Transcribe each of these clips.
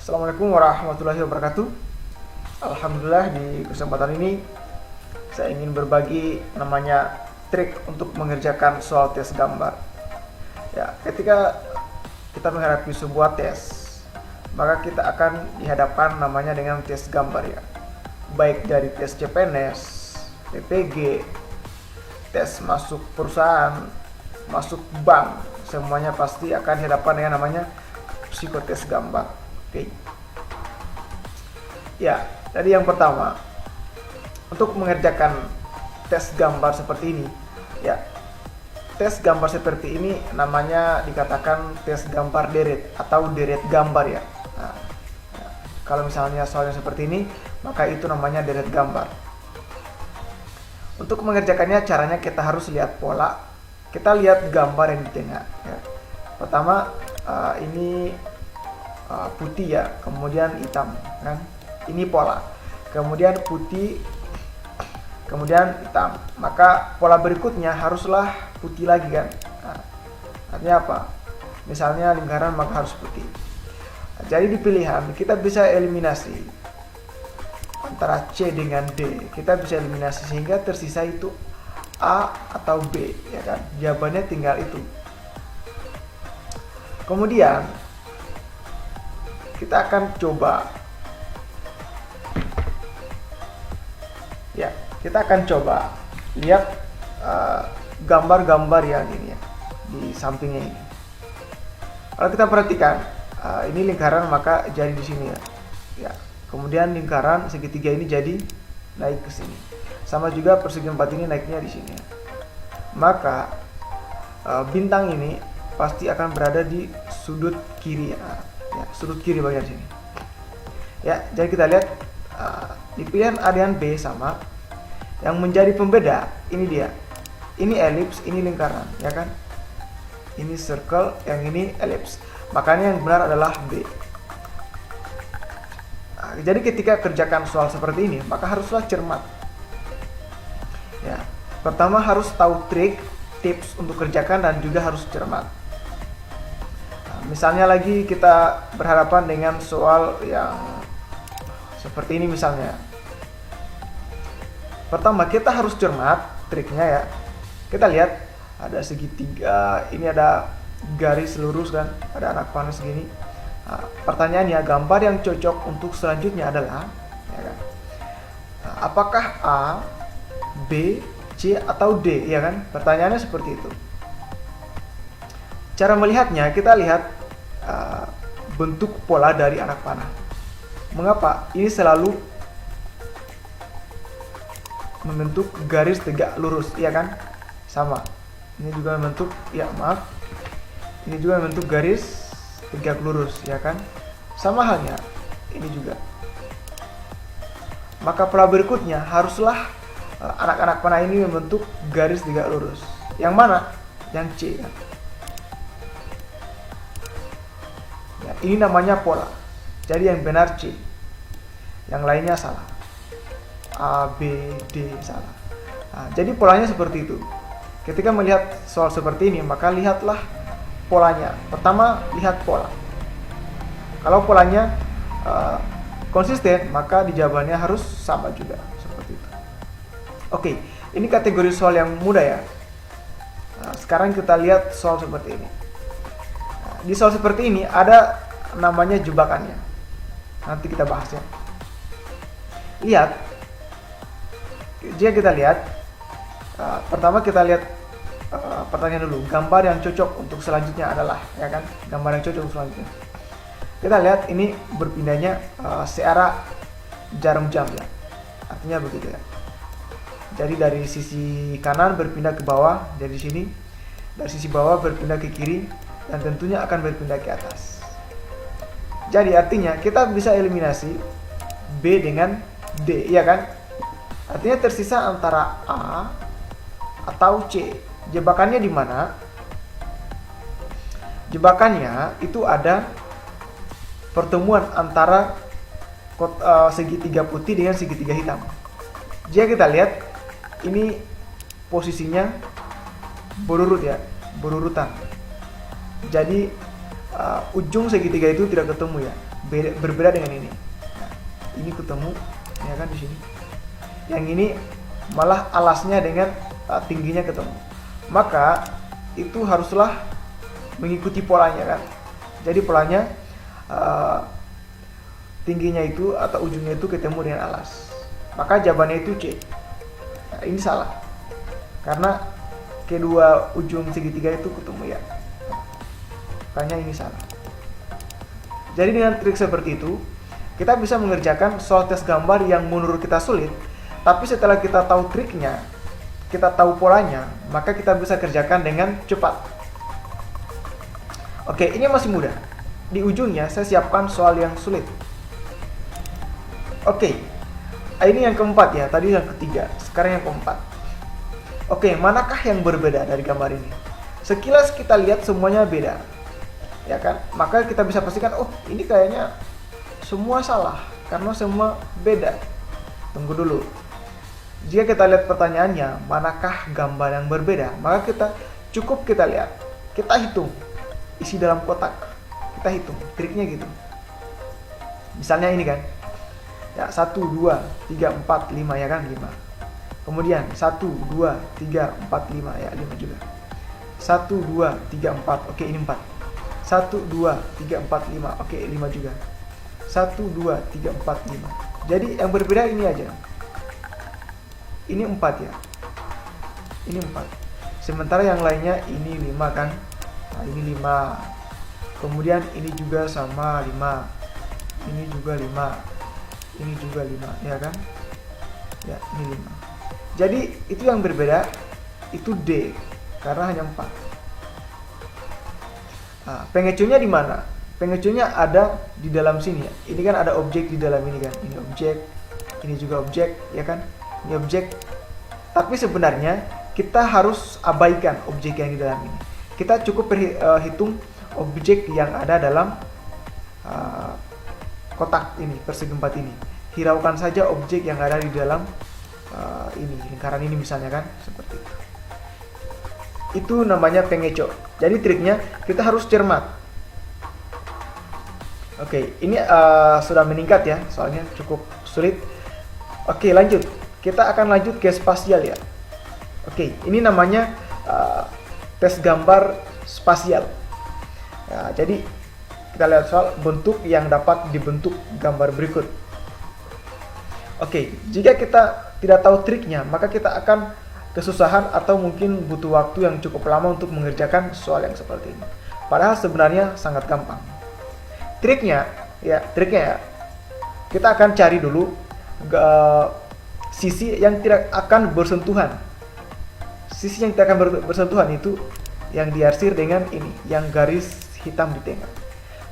Assalamualaikum warahmatullahi wabarakatuh. Alhamdulillah, di kesempatan ini saya ingin berbagi namanya trik untuk mengerjakan soal tes gambar. Ya, ketika kita menghadapi sebuah tes, maka kita akan dihadapkan namanya dengan tes gambar ya. Baik dari tes CPNS, PPG, tes masuk perusahaan, masuk bank, semuanya pasti akan dihadapkan dengan namanya psikotes gambar. Oke. Ya, jadi yang pertama, untuk mengerjakan tes gambar seperti ini, ya, tes gambar seperti ini namanya dikatakan tes gambar deret atau deret gambar ya. Nah, ya, kalau misalnya soalnya seperti ini, maka itu namanya deret gambar. Untuk mengerjakannya, caranya kita harus lihat pola. Kita lihat gambar yang di tengah. Ya. Pertama, ini putih ya, kemudian hitam kan, ini pola, kemudian putih, kemudian hitam, maka pola berikutnya haruslah putih lagi kan. Nah, artinya apa? Misalnya lingkaran maka harus putih. Jadi di pilihan kita bisa eliminasi antara C dengan D, kita bisa eliminasi sehingga tersisa itu A atau B ya kan, jawabannya tinggal itu. Kemudian kita akan coba ya, kita akan coba lihat gambar-gambar yang ini ya, di sampingnya ini. Kalau kita perhatikan, ini lingkaran maka jadi di sini ya. Ya, kemudian lingkaran segitiga ini jadi naik ke sini. Sama juga persegi empat ini naiknya di sini ya. Maka bintang ini pasti akan berada di sudut kiri ya. Ya, sudut kiri bagian sini. Ya, jadi kita lihat di pilihan A dan B sama. Yang menjadi pembeda ini dia. Ini elips, ini lingkaran, ya kan? Ini circle, yang ini elips. Makanya yang benar adalah B. Nah, jadi ketika kerjakan soal seperti ini, maka haruslah cermat. Ya, pertama harus tahu trik, tips untuk kerjakan dan juga harus cermat. Misalnya lagi kita berhadapan dengan soal yang seperti ini misalnya. Pertama kita harus cermat triknya ya. Kita lihat ada segitiga, ini ada garis lurus kan, ada anak panah segini. Nah, pertanyaannya gambar yang cocok untuk selanjutnya adalah ya kan? Nah, apakah A, B, C atau D ya kan? Pertanyaannya seperti itu. Cara melihatnya, kita lihat bentuk pola dari anak panah. Mengapa? Ini selalu membentuk garis tegak lurus, ya kan? Sama. Ini juga membentuk, ya maaf. Ini juga membentuk garis tegak lurus, ya kan? Sama halnya, ini juga. Maka pola berikutnya haruslah anak-anak panah ini membentuk garis tegak lurus. Yang mana? Yang C, kan? Ini namanya pola. Jadi yang benar C. Yang lainnya salah. A, B, D salah. Nah, jadi polanya seperti itu. Ketika melihat soal seperti ini, maka lihatlah polanya. Pertama, lihat pola. Kalau polanya konsisten, maka di jawabannya harus sama juga. Seperti itu. Oke, ini kategori soal yang mudah ya. Nah, sekarang kita lihat soal seperti ini. Di soal seperti ini ada namanya jebakannya. Nanti kita bahas ya. Lihat. Jika kita lihat, pertama kita lihat pertanyaan dulu. Gambar yang cocok untuk selanjutnya adalah, ya kan? Gambar yang cocok untuk selanjutnya. Kita lihat ini berpindahnya searah jarum jam ya. Artinya begitu ya. Jadi dari sisi kanan berpindah ke bawah dari sini, dari sisi bawah berpindah ke kiri, dan tentunya akan berpindah ke atas. Jadi artinya kita bisa eliminasi B dengan D, ya kan? Artinya tersisa antara A atau C. Jebakannya di mana? Jebakannya itu ada pertemuan antara segitiga putih dengan segitiga hitam. Jika kita lihat ini posisinya berurut ya, berurutan. Jadi ujung segitiga itu tidak ketemu ya. berbeda dengan ini. Nah, ini ketemu, ya kan di sini. Yang ini malah alasnya dengan tingginya ketemu. Maka itu haruslah mengikuti polanya kan. Jadi polanya tingginya itu atau ujungnya itu ketemu dengan alas. Maka jawabannya itu C. Nah, ini salah. Karena kedua ujung segitiga itu ketemu ya. Makanya ini salah. Jadi dengan trik seperti itu, kita bisa mengerjakan soal tes gambar yang menurut kita sulit, tapi setelah kita tahu triknya, kita tahu polanya, maka kita bisa kerjakan dengan cepat. Oke, ini masih mudah. Di ujungnya saya siapkan soal yang sulit. Oke, ini yang keempat ya, tadi yang ketiga, sekarang yang keempat. Oke, manakah yang berbeda dari gambar ini? Sekilas kita lihat semuanya beda, ya kan? Maka kita bisa pastikan, oh ini kayaknya semua salah, karena semua beda. Tunggu dulu. Jika kita lihat pertanyaannya, manakah gambar yang berbeda? Maka kita lihat, kita hitung isi dalam kotak, kita hitung, triknya gitu. Misalnya ini kan, ya 1, 2, 3, 4, 5 ya kan, 5. Kemudian 1, 2, 3, 4, 5 ya 5 juga. 1, 2, 3, 4, oke ini 4. 1, 2, 3, 4, 5, oke 5 juga. 1, 2, 3, 4, 5. Jadi yang berbeda ini aja. Ini 4 ya. Ini 4. Sementara yang lainnya ini 5 kan. Nah ini 5. Kemudian ini juga sama 5. Ini juga 5. Ini juga 5 ya kan. Ya ini 5. Jadi itu yang berbeda. Itu D. Karena hanya 4. Nah, pengecunya di mana? Pengecunya ada di dalam sini ya. Ini kan ada objek di dalam ini kan. Ini objek. Ini juga objek ya kan. Ini objek. Tapi sebenarnya kita harus abaikan objek yang di dalam ini. Kita cukup hitung objek yang ada dalam kotak ini, persegi 4 ini. Hiraukan saja objek yang ada di dalam ini, lingkaran ini misalnya kan, seperti itu. Itu namanya pengeco. Jadi triknya kita harus cermat. Oke, ini sudah meningkat ya, soalnya cukup sulit. Oke, lanjut. Kita akan lanjut ke spasial ya. Oke, ini namanya tes gambar spasial. Ya, jadi kita lihat soal bentuk yang dapat dibentuk gambar berikut. Oke, jika kita tidak tahu triknya, maka kita akan kesusahan atau mungkin butuh waktu yang cukup lama untuk mengerjakan soal yang seperti ini. Padahal sebenarnya sangat gampang. Triknya ya, kita akan cari dulu sisi yang tidak akan bersentuhan. Sisi yang tidak akan bersentuhan itu yang diarsir dengan ini, yang garis hitam di tengah.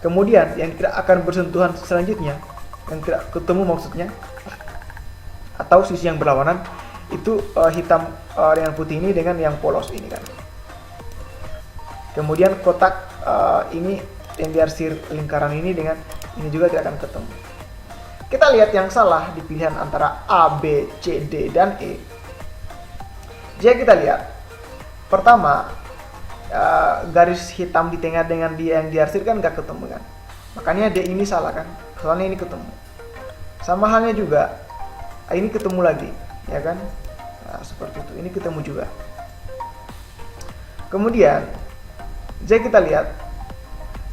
Kemudian yang tidak akan bersentuhan selanjutnya, yang tidak ketemu maksudnya, atau sisi yang berlawanan itu hitam dengan putih ini dengan yang polos ini kan. Kemudian kotak ini yang diarsir lingkaran ini dengan ini juga tidak akan ketemu. Kita lihat yang salah di pilihan antara A, B, C, D, dan E. Jika kita lihat, pertama garis hitam di tengah dengan yang diarsir kan nggak ketemu kan. Makanya D ini salah kan, soalnya ini ketemu. Sama halnya juga, ini ketemu lagi, ya kan? Nah, seperti itu, ini ketemu juga. Kemudian, jika kita lihat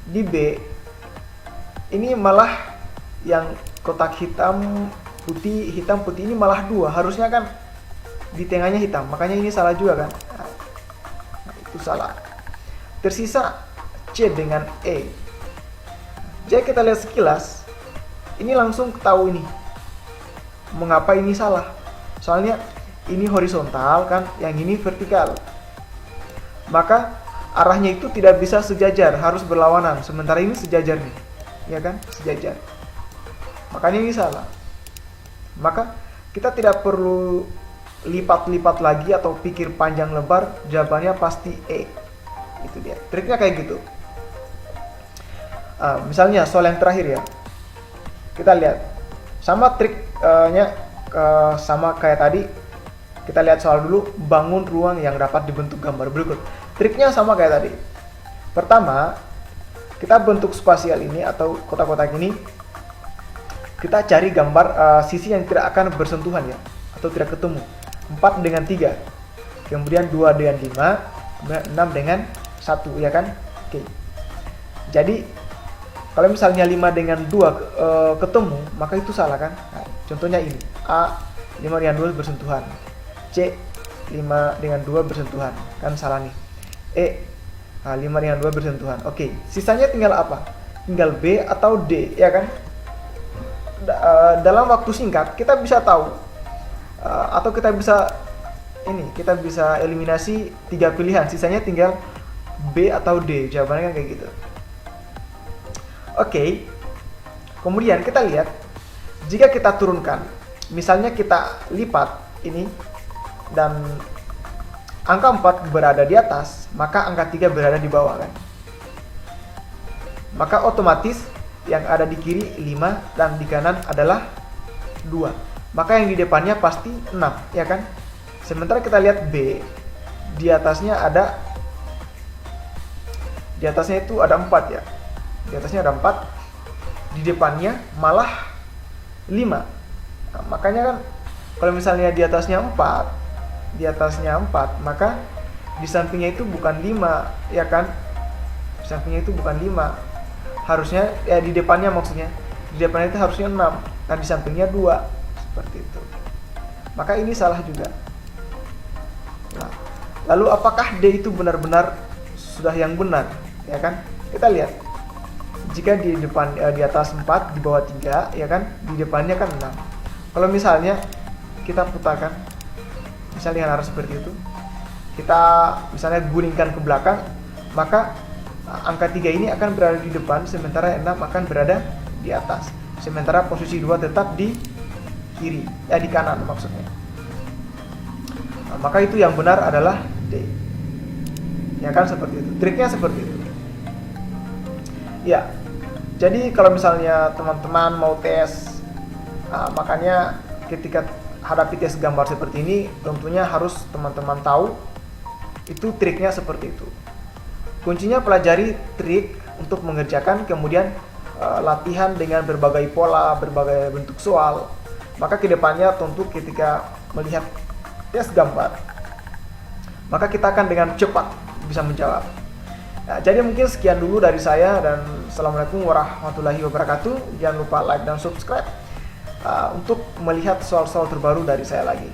di B, ini malah yang kotak hitam putih ini malah 2, harusnya kan di tengahnya hitam, makanya ini salah juga kan. Nah, itu salah. Tersisa C dengan E. Jika kita lihat sekilas, ini langsung tahu ini mengapa ini salah. Soalnya ini horizontal kan, yang ini vertikal. Maka arahnya itu tidak bisa sejajar, harus berlawanan. Sementara ini sejajar nih, ya kan, sejajar. Makanya ini salah. Maka kita tidak perlu lipat-lipat lagi atau pikir panjang lebar, jawabannya pasti E. Itu dia, triknya kayak gitu. Misalnya soal yang terakhir ya, kita lihat sama triknya sama kayak tadi. Kita lihat soal dulu, bangun ruang yang dapat dibentuk gambar berikut. Triknya sama kayak tadi. Pertama, kita bentuk spasial ini atau kotak-kotak ini, kita cari gambar sisi yang tidak akan bersentuhan ya, atau tidak ketemu. 4 dengan 3, kemudian 2 dengan 5, kemudian 6 dengan 1 ya kan. Oke. Jadi kalau misalnya 5 dengan 2 ketemu, maka itu salah kan. Nah, contohnya ini, A 5 dengan 2 bersentuhan, C 5 dengan 2 bersentuhan, kan salah nih. E 5 dengan 2 bersentuhan. Oke, sisanya tinggal apa? Tinggal B atau D ya kan. Dalam waktu singkat kita bisa tahu, atau kita bisa eliminasi 3 pilihan, sisanya tinggal B atau D, jawabannya kan kayak gitu. Oke. Kemudian kita lihat, jika kita turunkan, misalnya kita lipat ini dan angka 4 berada di atas, maka angka 3 berada di bawah kan. Maka otomatis yang ada di kiri 5 dan di kanan adalah 2. Maka yang di depannya pasti 6 ya kan. Sementara kita lihat B, di atasnya itu ada 4 ya. Di atasnya ada 4, di depannya malah 5. Nah, makanya kan kalau misalnya di atasnya 4, maka di sampingnya itu bukan 5 ya kan. Di sampingnya itu bukan 5. Harusnya ya di depannya, maksudnya di depannya itu harusnya 6, dan di sampingnya 2, seperti itu. Maka ini salah juga. Nah, lalu apakah D itu benar-benar sudah yang benar ya kan? Kita lihat, jika di atas 4, di bawah 3 ya kan, di depannya kan 6. Kalau misalnya kita putarkan, misalnya dengan arah seperti itu, kita misalnya gulingkan ke belakang, maka angka 3 ini akan berada di depan, sementara 6 akan berada di atas. Sementara posisi 2 tetap di kiri, di kanan maksudnya. Nah, maka itu yang benar adalah D. Ya kan, seperti itu. Triknya seperti itu. Ya. Jadi kalau misalnya teman-teman mau tes, makanya ketika hadapi tes gambar seperti ini, tentunya harus teman-teman tahu itu triknya seperti itu. Kuncinya pelajari trik untuk mengerjakan, kemudian latihan dengan berbagai pola, berbagai bentuk soal. Maka kedepannya tentu ketika melihat tes gambar, maka kita akan dengan cepat bisa menjawab. Nah, jadi mungkin sekian dulu dari saya, dan Assalamualaikum warahmatullahi wabarakatuh. Jangan lupa like dan subscribe untuk melihat soal-soal terbaru dari saya lagi.